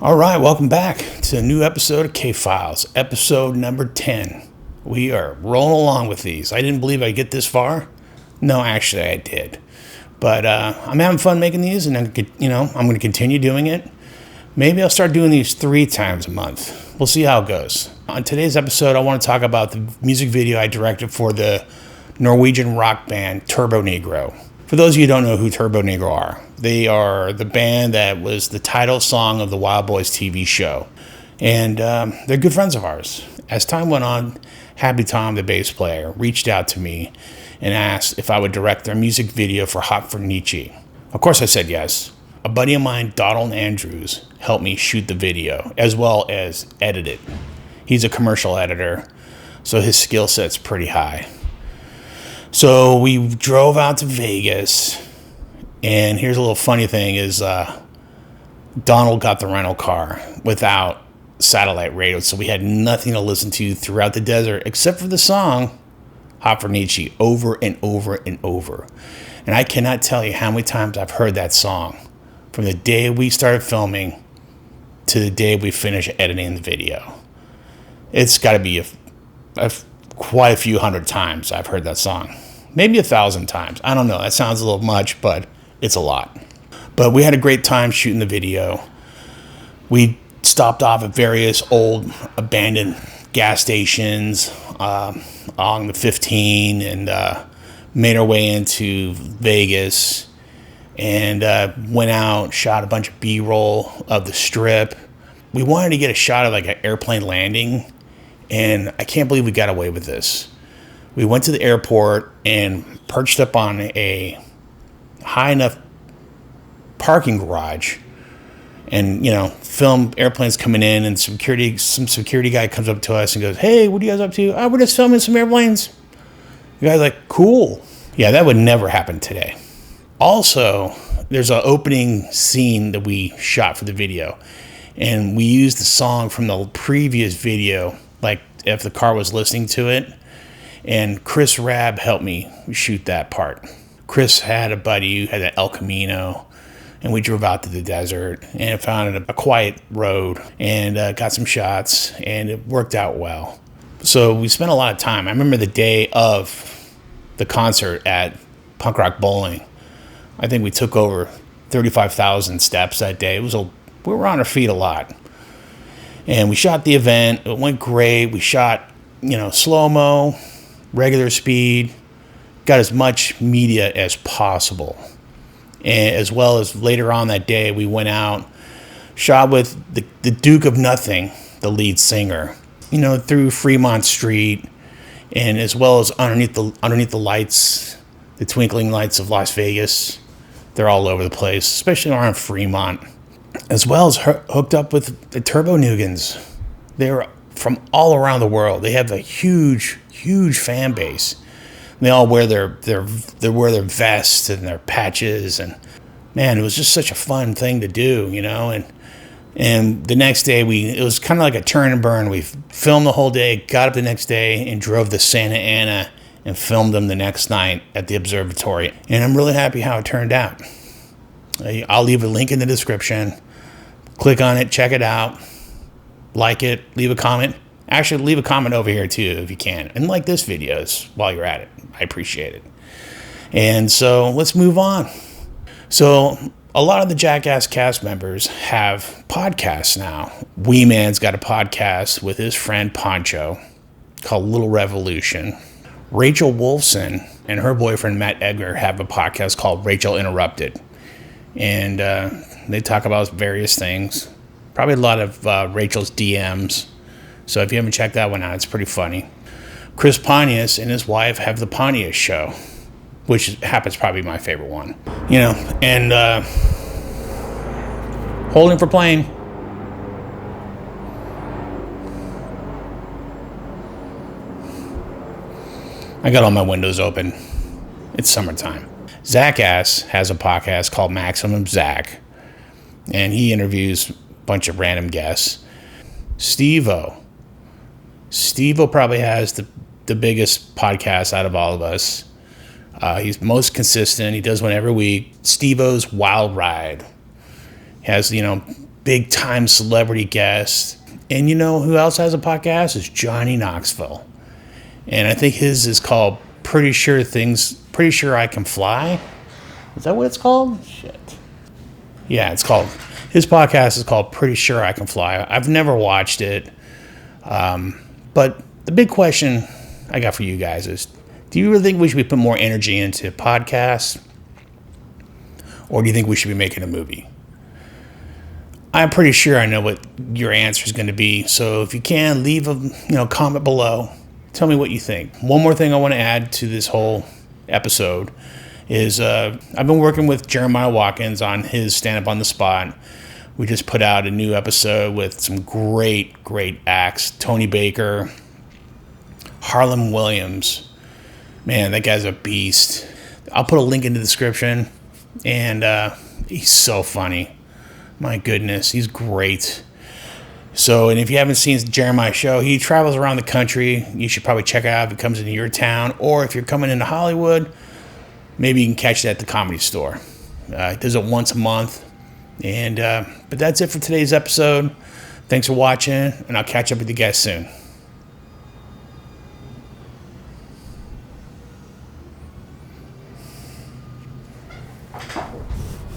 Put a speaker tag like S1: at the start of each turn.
S1: All right, welcome back to a new episode of K-Files, episode number 10. We are rolling along with these. I didn't believe I'd get this far. No, actually, I did. But I'm having fun making these, and I'm going to continue doing it. Maybe I'll start doing these 3 times a month. We'll see how it goes. On today's episode, I want to talk about the music video I directed for the Norwegian rock band Turbo Negro. For those of you who don't know who Turbo Negro are, they are the band that was the title song of the Wild Boys TV show. And they're good friends of ours. As time went on, Happy Tom, the bass player, reached out to me and asked if I would direct their music video for Hot For Nietzsche. Of course I said yes. A buddy of mine, Donald Andrews, helped me shoot the video as well as edit it. He's a commercial editor, so his skill set's pretty high. So we drove out to Vegas, and here's a little funny thing is Donald got the rental car without satellite radio, so we had nothing to listen to throughout the desert except for the song Hot For Nietzsche over and over and over. And I cannot tell you how many times I've heard that song from the day we started filming to the day we finished editing the video. It's got to be quite a few hundred times I've heard that song. Maybe 1,000 times. I don't know. That sounds a little much, but it's a lot. But we had a great time shooting the video. We stopped off at various old abandoned gas stations along the 15 and made our way into Vegas and went out, shot a bunch of B-roll of the strip. We wanted to get a shot of like an airplane landing, and I can't believe we got away with this. We went to the airport and perched up on a high enough parking garage and, filmed airplanes coming in, and some security guy comes up to us and goes, "Hey, what are you guys up to?" "Oh, we're just filming some airplanes." The guy's like, "Cool." Yeah, that would never happen today. Also, there's an opening scene that we shot for the video, and we used the song from the previous video, like if the car was listening to it, and Chris Rabb helped me shoot that part. Chris had a buddy who had an El Camino, and we drove out to the desert and found a quiet road and got some shots, and it worked out well. So we spent a lot of time. I remember the day of the concert at Punk Rock Bowling. I think we took over 35,000 steps that day. We were on our feet a lot. And we shot the event. It went great. We shot, slow-mo, regular speed, got as much media as possible. And as well as later on that day, we went out, shot with the Duke of Nothing, the lead singer, through Fremont Street, and as well as underneath the lights, the twinkling lights of Las Vegas. They're all over the place, especially around Fremont. As well as hooked up with the Turbo Nugans. They're from all around the world. They have a huge fan base. They all wear their vests and their patches, and man, it was just such a fun thing to do, And the next day it was kind of like a turn and burn. We filmed the whole day, got up the next day, and drove to Santa Ana and filmed them the next night at the observatory. And I'm really happy how it turned out. I'll leave a link in the description. Click on it, check it out, like it, leave a comment. Actually, leave a comment over here too if you can. And like this video while you're at it. I appreciate it. And so let's move on. So a lot of the Jackass cast members have podcasts now. Wee Man's got a podcast with his friend Poncho called Little Revolution. Rachel Wolfson and her boyfriend Matt Edgar have a podcast called Rachel Interrupted. And they talk about various things. Probably a lot of Rachel's DMs. So if you haven't checked that one out, it's pretty funny. Chris Pontius and his wife have the Pontius Show, which happens to probably be my favorite one. And holding for plane. I got all my windows open. It's summertime. Jackass has a podcast called Maximum Zach, and he interviews a bunch of random guests. Steve-O probably has the biggest podcast out of all of us. He's most consistent. He does one every week. Steve-O's Wild Ride has, big time celebrity guests. And you know who else has a podcast? Is Johnny Knoxville. And I think his is called Pretty Sure I Can Fly. Is that what it's called? Shit. Yeah, his podcast is called Pretty Sure I Can Fly. I've never watched it. But the big question I got for you guys is, do you really think we should be putting more energy into podcasts? Or do you think we should be making a movie? I'm pretty sure I know what your answer is going to be. So if you can, leave a comment below. Tell me what you think. One more thing I want to add to this whole episode is I've been working with Jeremiah Watkins on his Stand Up on the Spot. We just put out a new episode with some great acts. Tony Baker, Harlan Williams. Man, that guy's a beast. I'll put a link in the description. And he's so funny. My goodness, he's great. So, and if you haven't seen Jeremiah's show, he travels around the country. You should probably check it out if it comes into your town. Or if you're coming into Hollywood, maybe you can catch it at the Comedy Store. He does it once a month. And but that's it for today's episode. Thanks for watching, and I'll catch up with you guys soon.